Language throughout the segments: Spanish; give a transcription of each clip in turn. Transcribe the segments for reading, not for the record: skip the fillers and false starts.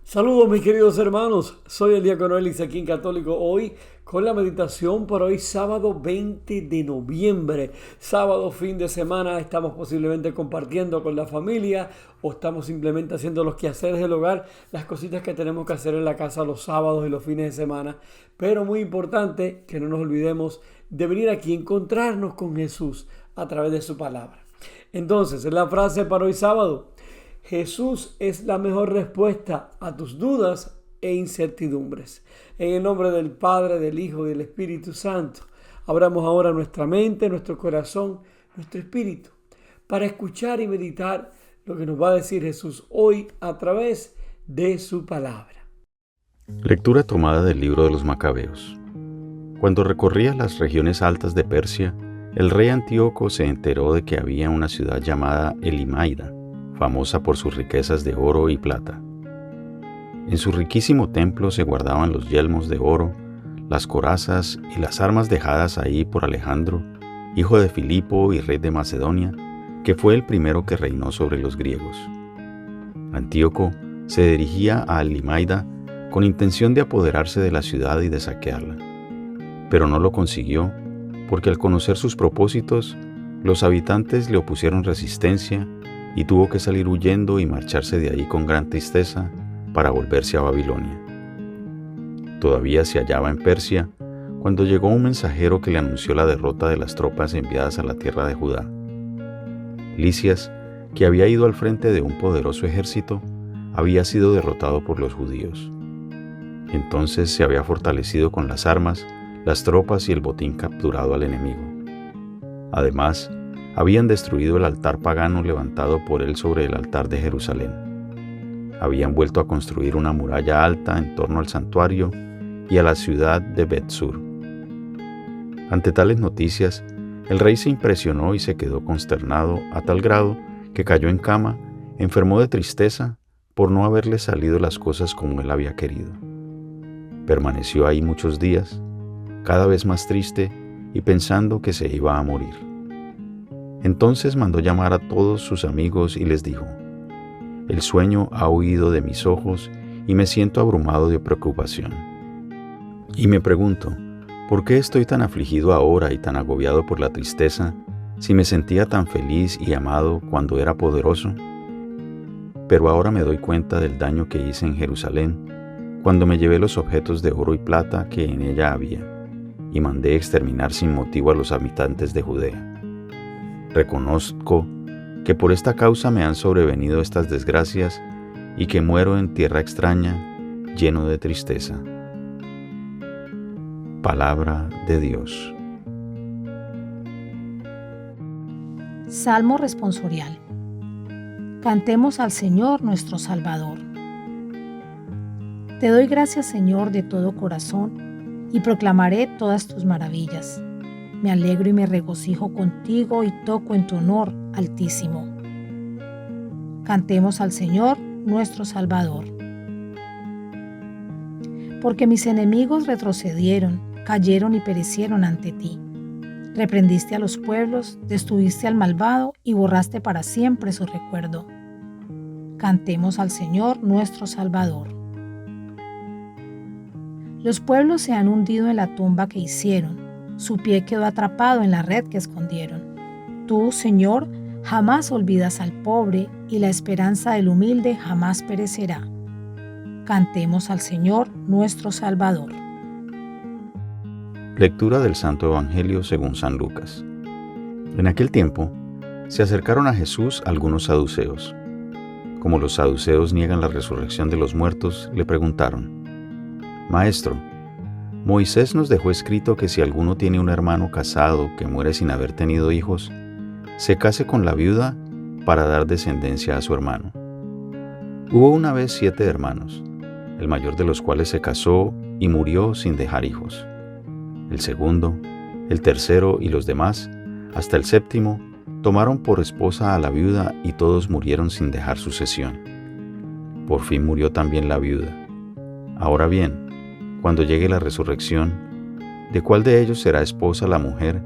Saludos mis queridos hermanos, soy el diácono Elix aquí en Católico Hoy con la meditación para hoy sábado 20 de noviembre, sábado fin de semana. Estamos posiblemente compartiendo con la familia o estamos simplemente haciendo los quehaceres del hogar, las cositas que tenemos que hacer en la casa los sábados y los fines de semana, pero muy importante que no nos olvidemos de venir aquí a encontrarnos con Jesús a través de su palabra. Entonces, la frase para hoy sábado: Jesús es la mejor respuesta a tus dudas e incertidumbres. En el nombre del Padre, del Hijo y del Espíritu Santo, abramos ahora nuestra mente, nuestro corazón, nuestro espíritu, para escuchar y meditar lo que nos va a decir Jesús hoy a través de su palabra. Lectura tomada del libro de los Macabeos. Cuando recorría las regiones altas de Persia, el rey Antíoco se enteró de que había una ciudad llamada Elimaida, famosa por sus riquezas de oro y plata. En su riquísimo templo se guardaban los yelmos de oro, las corazas y las armas dejadas ahí por Alejandro, hijo de Filipo y rey de Macedonia, que fue el primero que reinó sobre los griegos. Antíoco se dirigía a Elimaida con intención de apoderarse de la ciudad y de saquearla, pero no lo consiguió porque al conocer sus propósitos, los habitantes le opusieron resistencia y tuvo que salir huyendo y marcharse de ahí con gran tristeza para volverse a Babilonia. Todavía se hallaba en Persia cuando llegó un mensajero que le anunció la derrota de las tropas enviadas a la tierra de Judá. Lisias, que había ido al frente de un poderoso ejército, había sido derrotado por los judíos. Entonces se había fortalecido con las armas, las tropas y el botín capturado al enemigo. Además, habían destruido el altar pagano levantado por él sobre el altar de Jerusalén. Habían vuelto a construir una muralla alta en torno al santuario y a la ciudad de Bet-sur. Ante tales noticias, el rey se impresionó y se quedó consternado a tal grado que cayó en cama, enfermó de tristeza por no haberle salido las cosas como él había querido. Permaneció ahí muchos días, cada vez más triste y pensando que se iba a morir. Entonces mandó llamar a todos sus amigos y les dijo: «El sueño ha huido de mis ojos y me siento abrumado de preocupación. Y me pregunto, ¿por qué estoy tan afligido ahora y tan agobiado por la tristeza, si me sentía tan feliz y amado cuando era poderoso? Pero ahora me doy cuenta del daño que hice en Jerusalén, cuando me llevé los objetos de oro y plata que en ella había, y mandé exterminar sin motivo a los habitantes de Judea. Reconozco que por esta causa me han sobrevenido estas desgracias y que muero en tierra extraña, lleno de tristeza». Palabra de Dios. Salmo responsorial. Cantemos al Señor nuestro Salvador. Te doy gracias, Señor, de todo corazón, y proclamaré todas tus maravillas. Me alegro y me regocijo contigo y toco en tu honor, Altísimo. Cantemos al Señor nuestro Salvador. Porque mis enemigos retrocedieron, cayeron y perecieron ante ti. Reprendiste a los pueblos, destruiste al malvado y borraste para siempre su recuerdo. Cantemos al Señor nuestro Salvador. Los pueblos se han hundido en la tumba que hicieron, su pie quedó atrapado en la red que escondieron. Tú, Señor, jamás olvidas al pobre y la esperanza del humilde jamás perecerá. Cantemos al Señor nuestro Salvador. Lectura del Santo Evangelio según San Lucas. En aquel tiempo, se acercaron a Jesús algunos saduceos. Como los saduceos niegan la resurrección de los muertos, le preguntaron: «Maestro, Moisés nos dejó escrito que si alguno tiene un hermano casado que muere sin haber tenido hijos, se case con la viuda para dar descendencia a su hermano. Hubo una vez 7 hermanos, el mayor de los cuales se casó y murió sin dejar hijos. El segundo, el tercero y los demás, hasta el séptimo, tomaron por esposa a la viuda y todos murieron sin dejar sucesión. Por fin murió también la viuda. Ahora bien, cuando llegue la resurrección, ¿de cuál de ellos será esposa la mujer,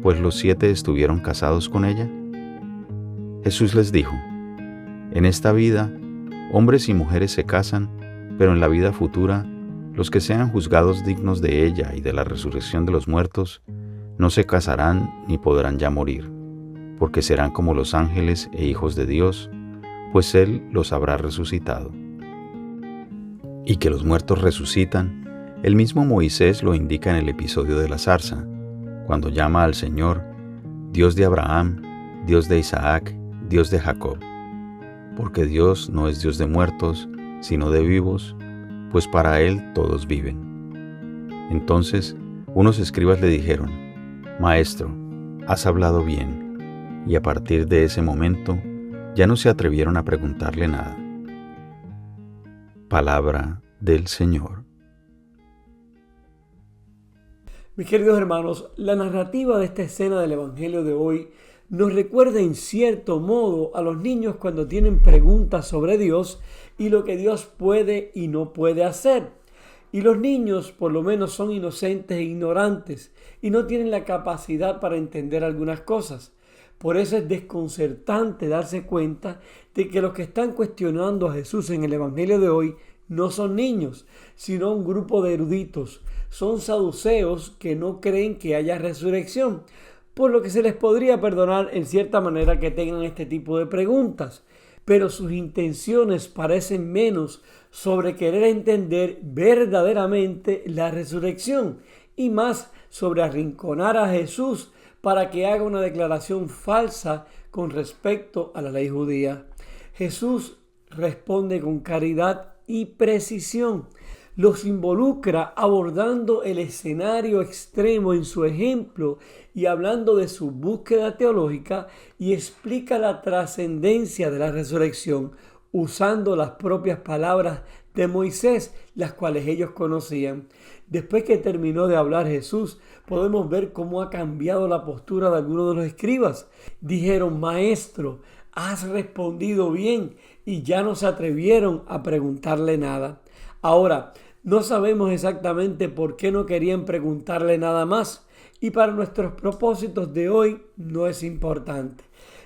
pues los 7 estuvieron casados con ella?» Jesús les dijo: «En esta vida, hombres y mujeres se casan, pero en la vida futura, los que sean juzgados dignos de ella y de la resurrección de los muertos, no se casarán ni podrán ya morir, porque serán como los ángeles e hijos de Dios, pues Él los habrá resucitado. Y que los muertos resucitan, el mismo Moisés lo indica en el episodio de la zarza, cuando llama al Señor, Dios de Abraham, Dios de Isaac, Dios de Jacob. Porque Dios no es Dios de muertos, sino de vivos, pues para Él todos viven. Entonces, unos escribas le dijeron, Maestro, has hablado bien, y a partir de ese momento ya no se atrevieron a preguntarle nada. Palabra del Señor. Mis queridos hermanos, la narrativa de esta escena del Evangelio de hoy nos recuerda en cierto modo a los niños cuando tienen preguntas sobre Dios y lo que Dios puede y no puede hacer. Y los niños por lo menos son inocentes e ignorantes y no tienen la capacidad para entender algunas cosas. Por eso es desconcertante darse cuenta de que los que están cuestionando a Jesús en el Evangelio de hoy no son niños, sino un grupo de eruditos. Son saduceos que no creen que haya resurrección, por lo que se les podría perdonar en cierta manera que tengan este tipo de preguntas. Pero sus intenciones parecen menos sobre querer entender verdaderamente la resurrección y más sobre arrinconar a Jesús para que haga una declaración falsa con respecto a la ley judía. Jesús responde con caridad y precisión. Los involucra abordando el escenario extremo en su ejemplo y hablando de su búsqueda teológica, y explica la trascendencia de la resurrección usando las propias palabras de Moisés, las cuales ellos conocían. Después que terminó de hablar Jesús, podemos ver cómo ha cambiado la postura de algunos de los escribas. Dijeron, Maestro, has respondido bien, y ya no se atrevieron a preguntarle nada. Ahora, no sabemos exactamente por qué no querían preguntarle nada más, y para nuestros propósitos de hoy no es importante.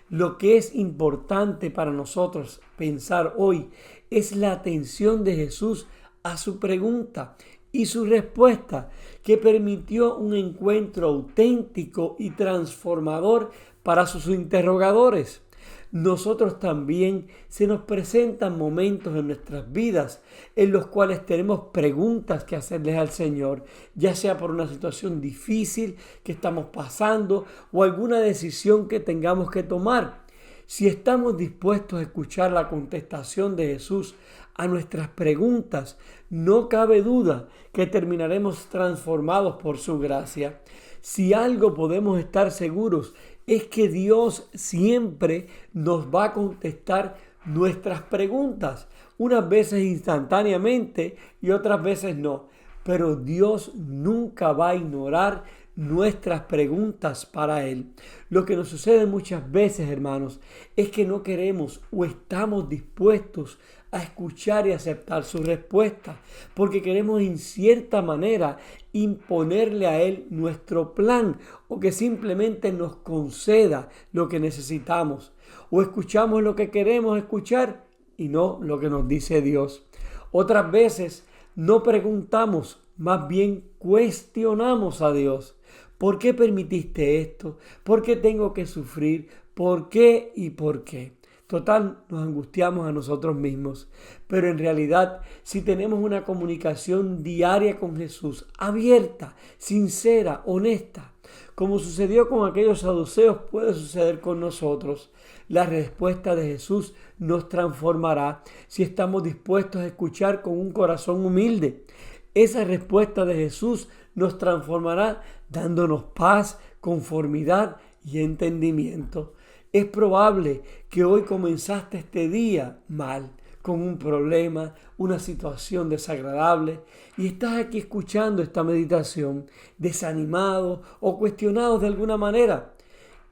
Lo que es importante para nosotros pensar hoy es la atención de Jesús a su pregunta y su respuesta, que permitió un encuentro auténtico y transformador para sus interrogadores. Nosotros también se nos presentan momentos en nuestras vidas en los cuales tenemos preguntas que hacerles al Señor, ya sea por una situación difícil que estamos pasando o alguna decisión que tengamos que tomar. Si estamos dispuestos a escuchar la contestación de Jesús a nuestras preguntas, no cabe duda que terminaremos transformados por su gracia. Si algo podemos estar seguros es que Dios siempre nos va a contestar nuestras preguntas, unas veces instantáneamente y otras veces no. Pero Dios nunca va a ignorar nuestras preguntas para Él. Lo que nos sucede muchas veces, hermanos, es que no queremos o estamos dispuestos a escuchar y aceptar su respuesta, porque queremos en cierta manera imponerle a Él nuestro plan, o que simplemente nos conceda lo que necesitamos, o escuchamos lo que queremos escuchar y no lo que nos dice Dios. Otras veces no preguntamos, más bien cuestionamos a Dios. ¿Por qué permitiste esto? ¿Por qué tengo que sufrir? ¿Por qué y por qué? Total, nos angustiamos a nosotros mismos. Pero en realidad, si tenemos una comunicación diaria con Jesús, abierta, sincera, honesta, como sucedió con aquellos saduceos, puede suceder con nosotros. La respuesta de Jesús nos transformará si estamos dispuestos a escuchar con un corazón humilde. Esa respuesta de Jesús nos transformará dándonos paz, conformidad y entendimiento. Es probable que hoy comenzaste este día mal, con un problema, una situación desagradable, y estás aquí escuchando esta meditación desanimado o cuestionado de alguna manera.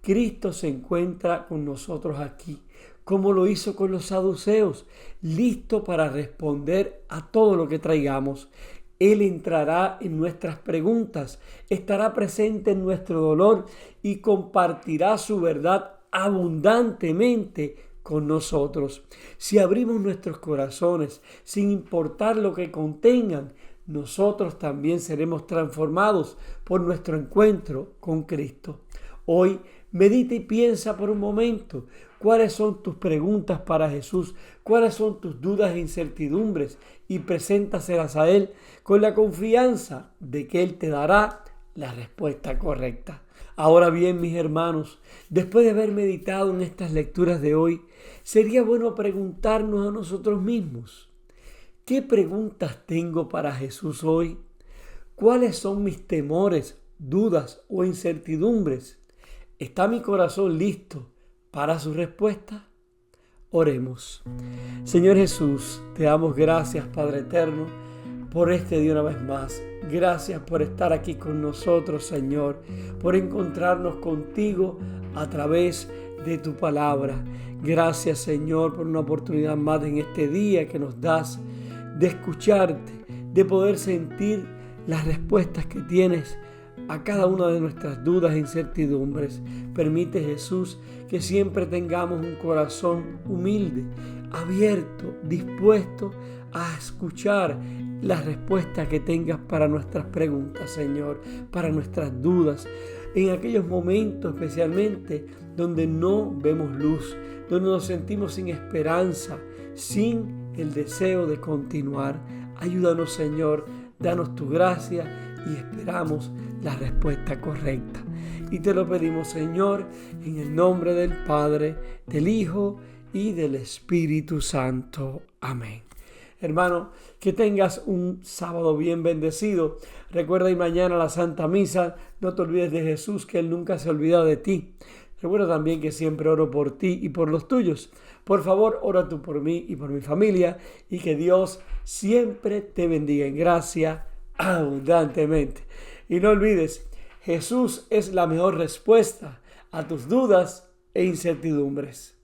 Cristo se encuentra con nosotros aquí, como lo hizo con los saduceos, listo para responder a todo lo que traigamos. Él entrará en nuestras preguntas, estará presente en nuestro dolor y compartirá su verdad abundantemente con nosotros. Si abrimos nuestros corazones, sin importar lo que contengan, nosotros también seremos transformados por nuestro encuentro con Cristo. Hoy medita y piensa por un momento cuáles son tus preguntas para Jesús, cuáles son tus dudas e incertidumbres, y preséntaselas a Él con la confianza de que Él te dará la respuesta correcta. Ahora bien, mis hermanos, después de haber meditado en estas lecturas de hoy, sería bueno preguntarnos a nosotros mismos: ¿qué preguntas tengo para Jesús hoy? ¿Cuáles son mis temores, dudas o incertidumbres? ¿Está mi corazón listo para su respuesta? Oremos. Señor Jesús, te damos gracias, Padre eterno, por este día una vez más. Gracias por estar aquí con nosotros, Señor, por encontrarnos contigo a través de tu palabra. Gracias, Señor, por una oportunidad más en este día que nos das de escucharte, de poder sentir las respuestas que tienes a cada una de nuestras dudas e incertidumbres. Permite, Jesús, que siempre tengamos un corazón humilde, abierto, dispuesto a escuchar las respuestas que tengas para nuestras preguntas, Señor, para nuestras dudas, en aquellos momentos especialmente donde no vemos luz, donde nos sentimos sin esperanza, sin el deseo de continuar. Ayúdanos, Señor, danos tu gracia y esperamos la respuesta correcta. Y te lo pedimos, Señor, en el nombre del Padre, del Hijo y del Espíritu Santo. Amén. Hermano, que tengas un sábado bien bendecido. Recuerda ir mañana a la Santa Misa. No te olvides de Jesús, que Él nunca se ha olvidado de ti. Recuerda también que siempre oro por ti y por los tuyos. Por favor, ora tú por mí y por mi familia, y que Dios siempre te bendiga en gracia abundantemente. Y no olvides, Jesús es la mejor respuesta a tus dudas e incertidumbres.